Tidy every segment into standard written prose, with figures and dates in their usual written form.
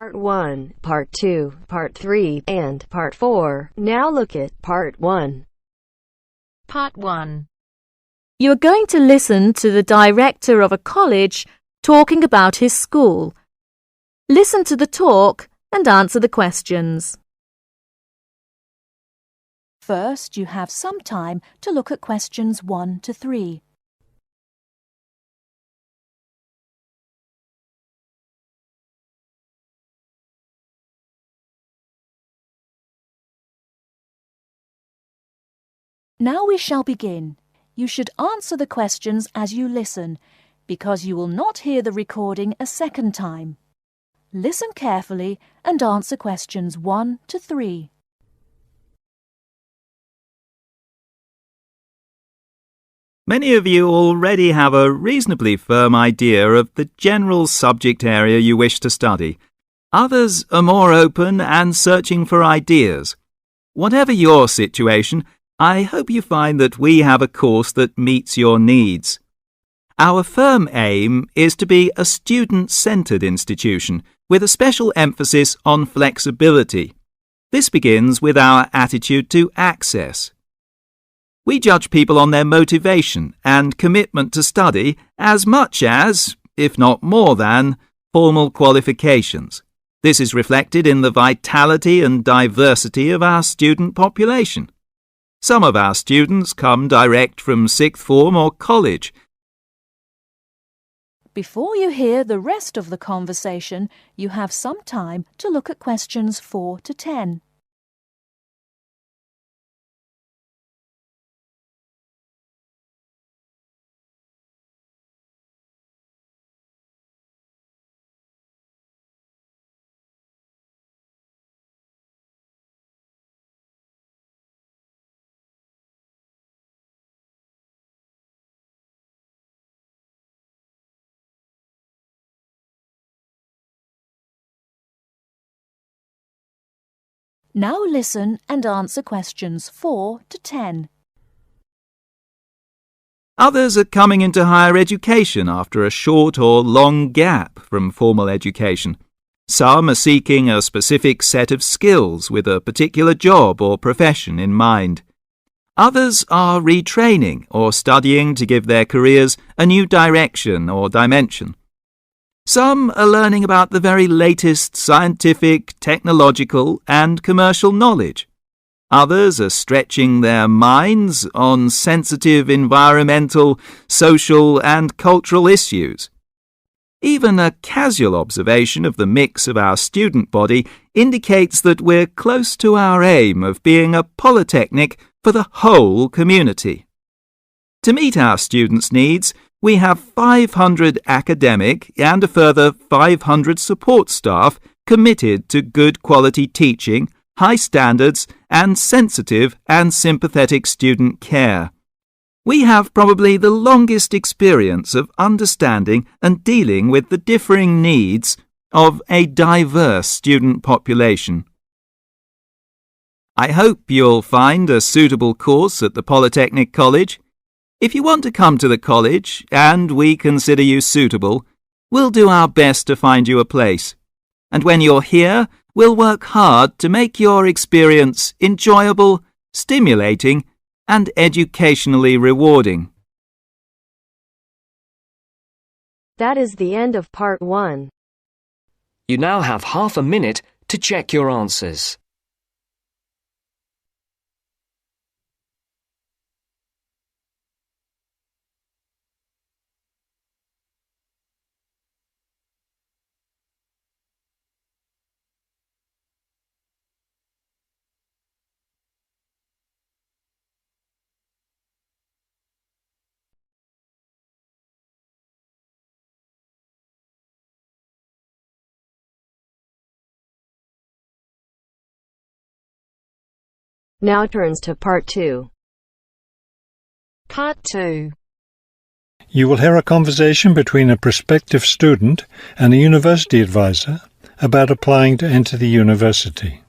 Part 1, Part 2, Part 3, and Part 4. Now look at Part 1. Part 1. You are going to listen to the director of a college talking about his school. Listen to the talk and answer the questions. First, you have some time to look at questions 1 to 3. Now we shall begin. You should answer the questions as you listen, because you will not hear the recording a second time. Listen carefully and answer questions 1 to 3. Many of you already have a reasonably firm idea of the general subject area you wish to study. Others are more open and searching for ideas. Whatever your situation, I hope you find that we have a course that meets your needs. Our firm aim is to be a student-centred institution with a special emphasis on flexibility. This begins with our attitude to access. We judge people on their motivation and commitment to study as much as, if not more than, formal qualifications. This is reflected in the vitality and diversity of our student population. Some of our students come direct from sixth form or college. Before you hear the rest of the conversation, you have some time to look at questions 4 to 10. Now listen and answer questions 4 to 10. Others are coming into higher education after a short or long gap from formal education. Some are seeking a specific set of skills with a particular job or profession in mind. Others are retraining or studying to give their careers a new direction or dimension. Some are learning about the very latest scientific, technological and commercial knowledge. Others are stretching their minds on sensitive environmental, social and cultural issues. Even a casual observation of the mix of our student body indicates that we're close to our aim of being a polytechnic for the whole community. To meet our students' needs, we have 500 academic and a further 500 support staff committed to good quality teaching, high standards, and sensitive and sympathetic student care. We have probably the longest experience of understanding and dealing with the differing needs of a diverse student population. I hope you'll find a suitable course at the Polytechnic College. If you want to come to the college and we consider you suitable, we'll do our best to find you a place. And when you're here, we'll work hard to make your experience enjoyable, stimulating, and educationally rewarding. That is the end of Part 1. You now have half a minute to check your answers. Now turns to Part 2. Part 2. You will hear a conversation between a prospective student and a university advisor about applying to enter the university.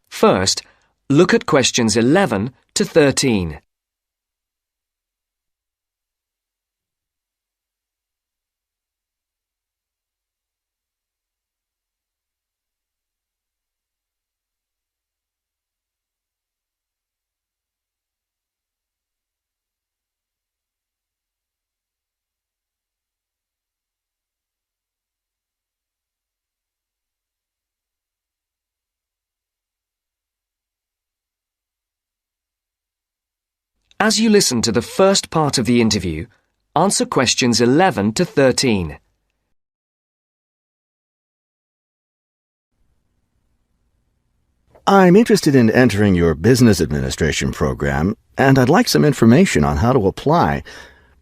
First, look at questions 11 to 13. As you listen to the first part of the interview, answer questions 11 to 13. I'm interested in entering your business administration program, and I'd like some information on how to apply.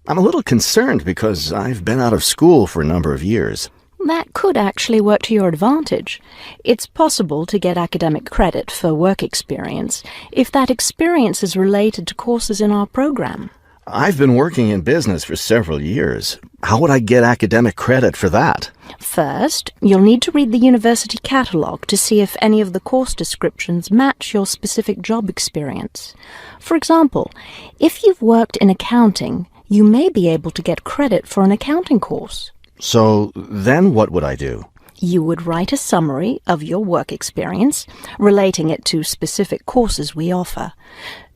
I'm a little concerned because I've been out of school for a number of years. That could actually work to your advantage. It's possible to get academic credit for work experience if that experience is related to courses in our program. I've been working in business for several years. How would I get academic credit for that? First, you'll need to read the university catalogue to see if any of the course descriptions match your specific job experience. For example, if you've worked in accounting, you may be able to get credit for an accounting course. So then what would I do? You would write a summary of your work experience, relating it to specific courses we offer.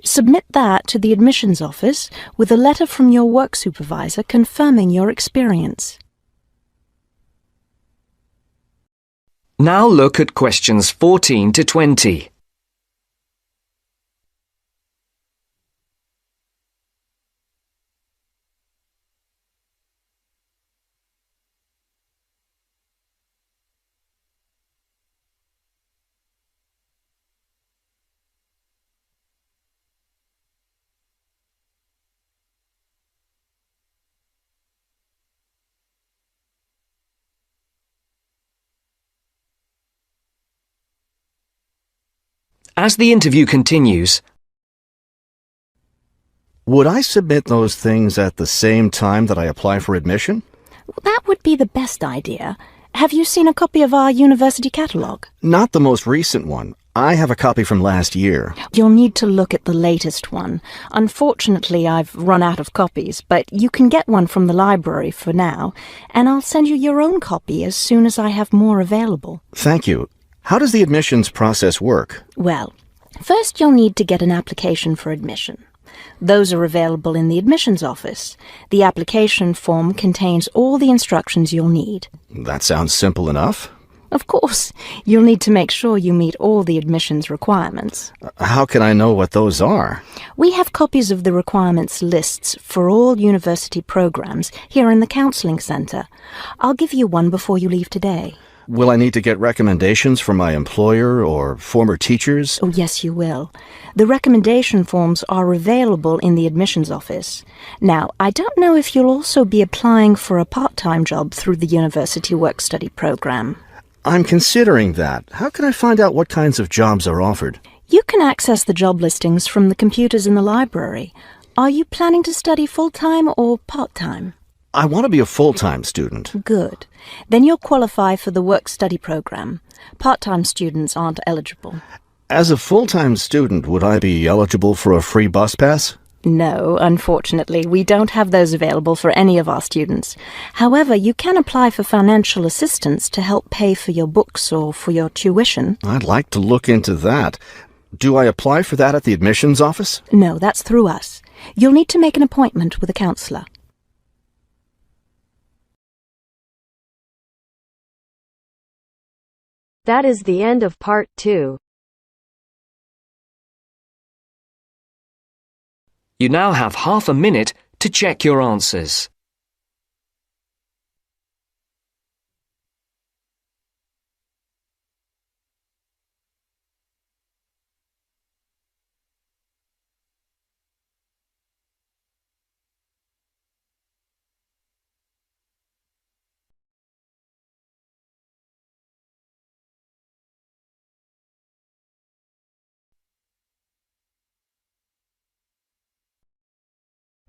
Submit that to the admissions office with a letter from your work supervisor confirming your experience. Now look at questions 14 to 20. As the interview continues, Would I submit those things at the same time that I apply for admission? That would be the best idea. Have you seen a copy of our university catalogue? Not the most recent one. I have a copy from last year. You'll need to look at the latest one. Unfortunately, I've run out of copies, but you can get one from the library for now, and I'll send you your own copy as soon as I have more available. Thank you. How does the admissions process work? Well, first you'll need to get an application for admission. Those are available in the admissions office. The application form contains all the instructions you'll need. That sounds simple enough. Of course, you'll need to make sure you meet all the admissions requirements. How can I know what those are? We have copies of the requirements lists for all university programs here in the counselling centre. I'll give you one before you leave today. Will I need to get recommendations from my employer or former teachers? Oh, yes, you will. The recommendation forms are available in the admissions office. Now, I don't know if you'll also be applying for a part-time job through the university work-study program. I'm considering that. How can I find out what kinds of jobs are offered? You can access the job listings from the computers in the library. Are you planning to study full-time or part-time? I want to be a full-time student. Good. Then you'll qualify for the work-study program. Part-time students aren't eligible. As a full-time student, would I be eligible for a free bus pass? No, unfortunately, we don't have those available for any of our students. However, you can apply for financial assistance to help pay for your books or for your tuition. I'd like to look into that. Do I apply for that at the admissions office? No, that's through us. You'll need to make an appointment with a counsellor. That is the end of part 2. you now have half a minute to check your answers.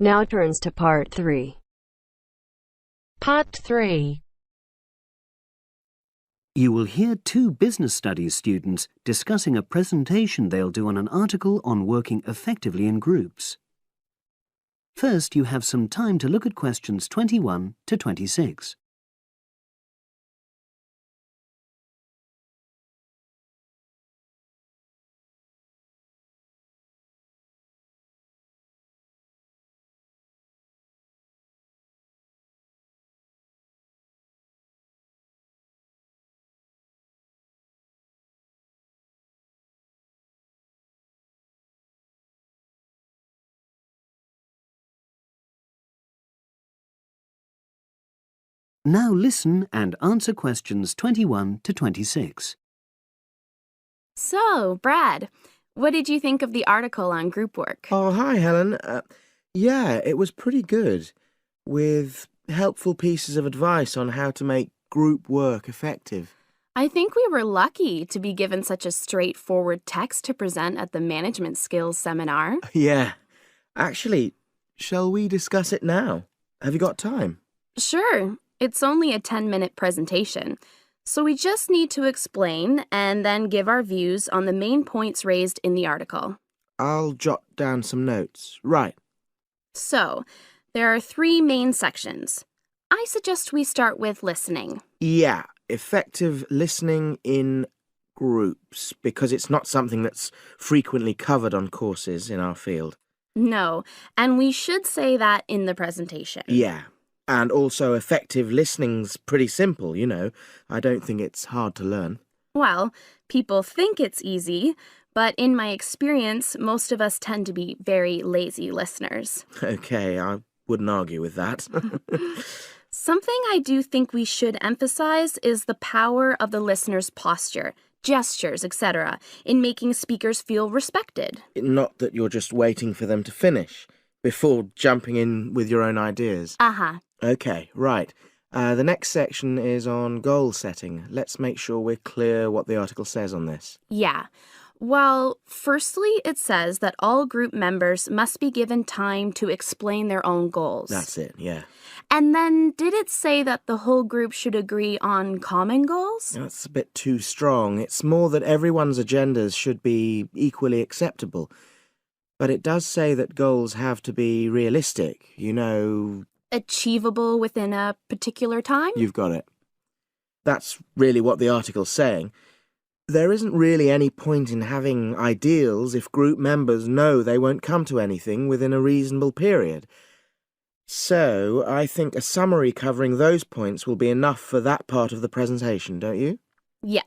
Now turns to part 3. Part 3. You will hear two business studies students discussing a presentation they'll do on an article on working effectively in groups. First, you have some time to look at questions 21 to 26. Now listen and answer questions 21 to 26. So, Brad, what did you think of the article on group work? Oh, hi, Helen. Yeah, it was pretty good, with helpful pieces of advice on how to make group work effective. I think we were lucky to be given such a straightforward text to present at the management skills seminar. Yeah. Actually, shall we discuss it now? Have you got time? Sure, it's only a 10-minute presentation, so we just need to explain and then give our views on the main points raised in the article. I'll jot down some notes. Right. So, there are 3 main sections. I suggest we start with listening. Yeah, effective listening in groups, because it's not something that's frequently covered on courses in our field. No, and we should say that in the presentation. Yeah, and also effective listening's pretty simple, you know. I don't think it's hard to learn. Well, people think it's easy, but in my experience, most of us tend to be very lazy listeners. Okay, I wouldn't argue with that. Something I do think we should emphasize is the power of the listener's posture, gestures, etc., in making speakers feel respected. Not that you're just waiting for them to finish before jumping in with your own ideas. Uh-huh. Okay, right. The next section is on goal setting. Let's make sure we're clear what the article says on this. Yeah. Well, firstly, it says that all group members must be given time to explain their own goals. That's it, yeah. And then, did it say that the whole group should agree on common goals? That's a bit too strong. It's more that everyone's agendas should be equally acceptable. But it does say that goals have to be realistic, you know... Achievable within a particular time? You've got it. That's really what the article's saying. There isn't really any point in having ideals if group members know they won't come to anything within a reasonable period. So, I think a summary covering those points will be enough for that part of the presentation, don't you? Yeah.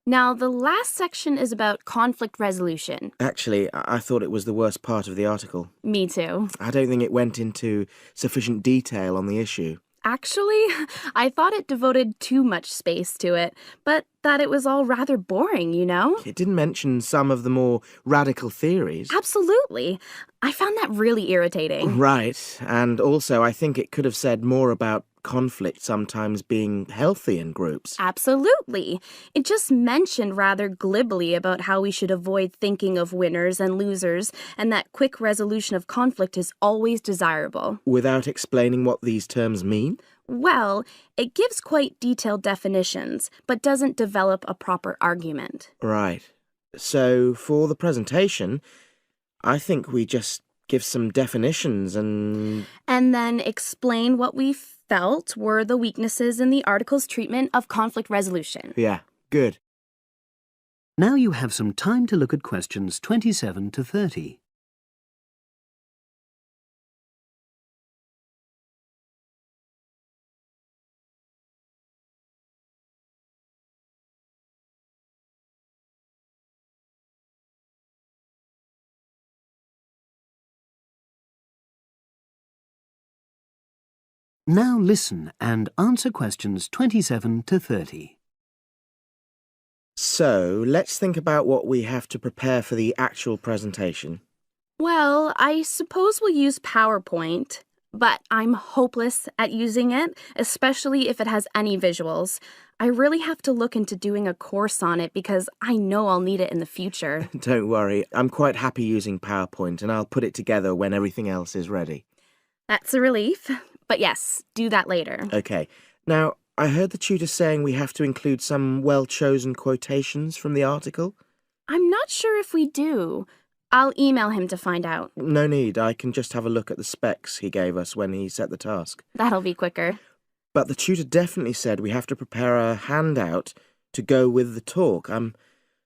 Now, the last section is about conflict resolution. Actually, I thought it was the worst part of the article. Me too. I don't think it went into sufficient detail on the issue. Actually, I thought it devoted too much space to it, but that it was all rather boring, you know? It didn't mention some of the more radical theories. Absolutely. I found that really irritating. Right, and also I think it could have said more about conflict sometimes being healthy in groups. Absolutely. It just mentioned rather glibly about how we should avoid thinking of winners and losers, and that quick resolution of conflict is always desirable. Without explaining what these terms mean? Well, it gives quite detailed definitions, but doesn't develop a proper argument. Right. So, for the presentation, I think we just give some definitions and then explain what we felt were the weaknesses in the article's treatment of conflict resolution. Yeah, good. Now you have some time to look at questions 27 to 30. Now listen and answer questions 27 to 30. So, let's think about what we have to prepare for the actual presentation. Well, I suppose we'll use PowerPoint, but I'm hopeless at using it, especially if it has any visuals. I really have to look into doing a course on it because I know I'll need it in the future. Don't worry, I'm quite happy using PowerPoint and I'll put it together when everything else is ready. That's a relief. But yes, do that later. Okay. Now, I heard the tutor saying we have to include some well-chosen quotations from the article. I'm not sure if we do. I'll email him to find out. No need. I can just have a look at the specs he gave us when he set the task. That'll be quicker. But the tutor definitely said we have to prepare a handout to go with the talk. I'm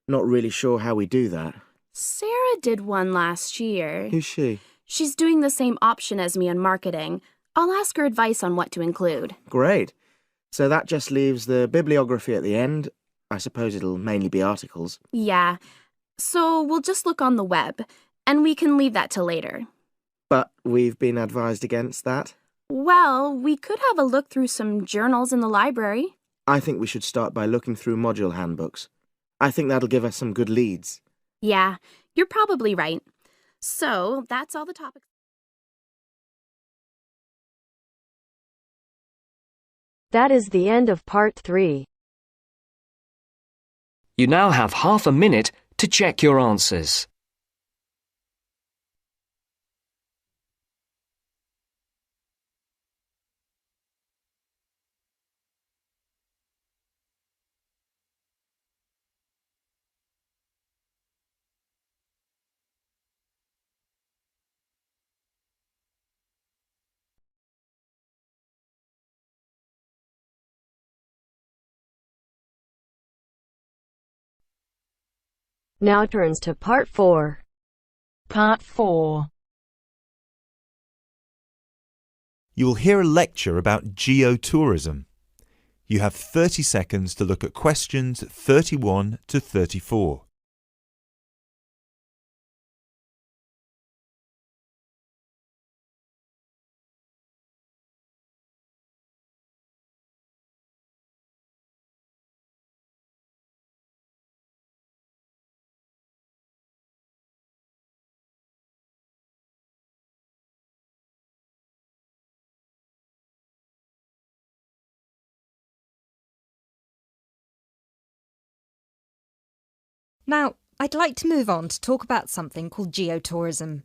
not really sure how we do that. Sarah did one last year. Who's she? She's doing the same option as me on marketing. I'll ask her advice on what to include. Great. So that just leaves the bibliography at the end. I suppose it'll mainly be articles. Yeah. So we'll just look on the web, and we can leave that till later. But we've been advised against that? Well, we could have a look through some journals in the library. I think we should start by looking through module handbooks. I think that'll give us some good leads. Yeah, you're probably right. So, that's all the topics. That is the end of part 3. You now have half a minute to check your answers. Now turns to part 4. Part 4. You will hear a lecture about geotourism. You have 30 seconds to look at questions 31 to 34. Now, I'd like to move on to talk about something called geotourism.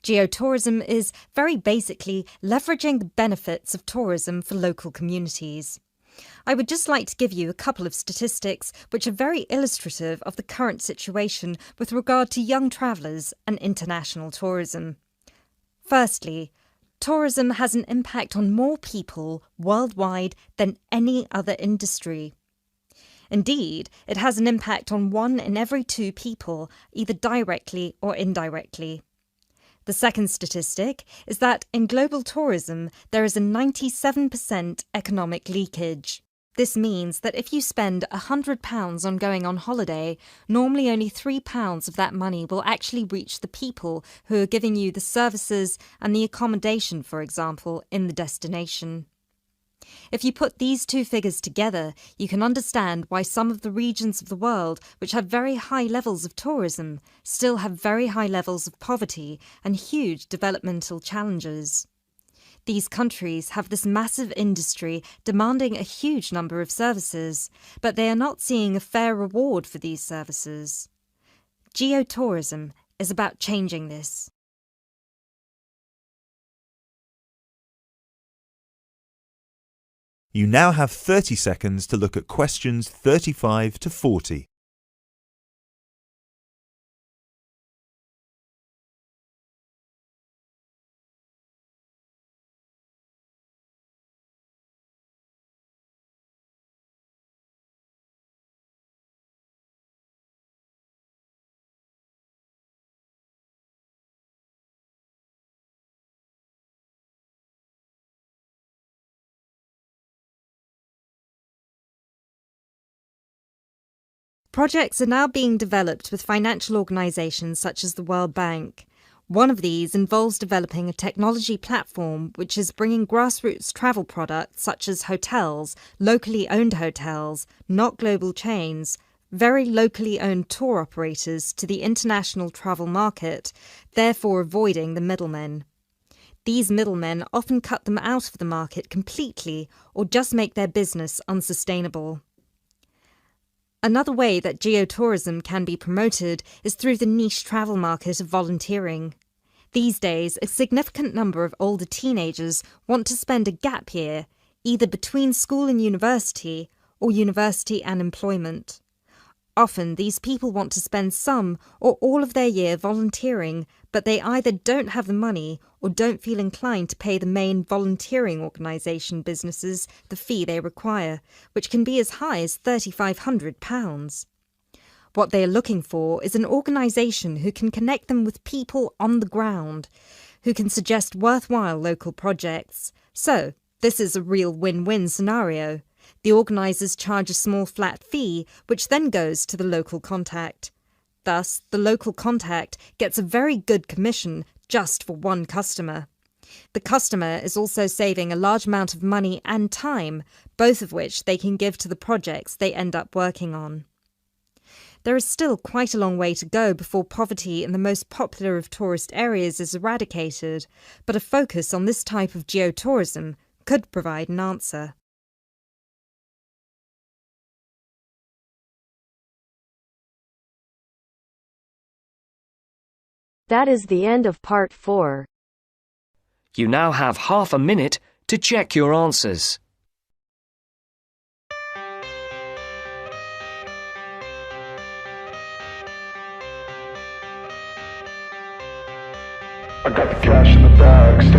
Geotourism is very basically leveraging the benefits of tourism for local communities. I would just like to give you a couple of statistics which are very illustrative of the current situation with regard to young travellers and international tourism. Firstly, tourism has an impact on more people worldwide than any other industry. Indeed, it has an impact on 1 in every 2 people, either directly or indirectly. The second statistic is that in global tourism, there is a 97% economic leakage. This means that if you spend £100 on going on holiday, normally only £3 of that money will actually reach the people who are giving you the services and the accommodation, for example, in the destination. If you put these 2 figures together, you can understand why some of the regions of the world which have very high levels of tourism still have very high levels of poverty and huge developmental challenges. These countries have this massive industry demanding a huge number of services, but they are not seeing a fair reward for these services. Geotourism is about changing this. You now have 30 seconds to look at questions 35 to 40. Projects are now being developed with financial organisations such as the World Bank. One of these involves developing a technology platform which is bringing grassroots travel products such as hotels, locally owned hotels, not global chains, very locally owned tour operators to the international travel market, therefore avoiding the middlemen. These middlemen often cut them out of the market completely or just make their business unsustainable. Another way that geotourism can be promoted is through the niche travel market of volunteering. These days, a significant number of older teenagers want to spend a gap year, either between school and university, or university and employment. Often, these people want to spend some or all of their year volunteering, but they either don't have the money or don't feel inclined to pay the main volunteering organisation businesses the fee they require, which can be as high as £3,500. What they are looking for is an organisation who can connect them with people on the ground, who can suggest worthwhile local projects. So, this is a real win-win scenario. The organisers charge a small flat fee, which then goes to the local contact. Thus, the local contact gets a very good commission just for one customer. The customer is also saving a large amount of money and time, both of which they can give to the projects they end up working on. There is still quite a long way to go before poverty in the most popular of tourist areas is eradicated, but a focus on this type of geotourism could provide an answer. That is the end of part 4. You now have half a minute to check your answers. I got the cash in the bags,